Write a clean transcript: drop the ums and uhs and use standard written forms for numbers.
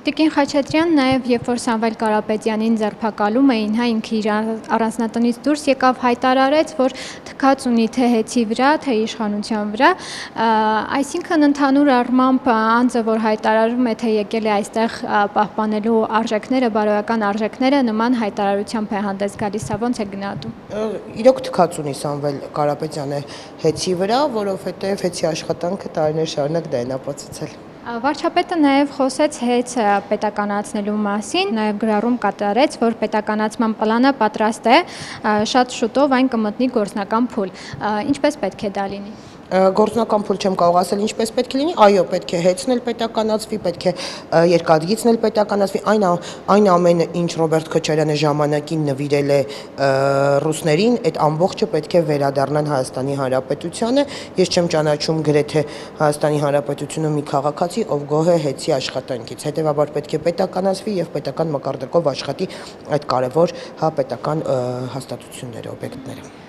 Տիկին Խաչատրյան նաև երբ որ Սամվել Կարապետյանին ձերբակալում էին, ինքը իր առանձնատնից դուրս եկավ, հայտարարեց, որ թքած ունի թե հեծի վրա, թե իշխանության վրա, այսինքն ընդհանուր առմամբ անձը, որ հայտարարում է, թե եկել է այստեղ պահպանելու արժեքները, բարոյական արժեքները, նման հայտարարությամբ է հանդես գալիս, սա ո՞նց է գնահատում։ Իրոք թքած ունի Սամվել Կարապետյանը հեծի վրա, որովհետև հեծի աշխատանքը տարիներ շարունակ դա են ապացուցել։ Վարչապետը նաև խոսեց հեծը պետականացնելու մասին, նաև գրառում կատարեց, որ պետականացման պլանը պատրաստ է, շատ շուտով այն կմտնի գործնական փուլ։ Ինչպես պետք է դա լինի։ Գործնական փուլ չեմ կարող ասել ինչպես պետք է լինի, այո, պետք է հեծն էլ պետականացվի, պետք է երկաթգիծն էլ պետականացվի, այն ամենը, ինչ Ռոբերտ Քոչարյանը ժամանակին նվիրել է ռուսներին, այդ ամբողջը պետք է վերադառնան Հայաստանի Հանրապետությանը։ Ես չեմ ճանաչում գրեթե Հայաստանի Հանրապետությունում մի քաղաքացի, ով գոհ է հեծի աշխատանքից։ Հետևաբար պետք է պետականացվի եւ պետական մակարդակով աշխատի այդ կարևոր պետական հաստատությունները, օբյեկտները։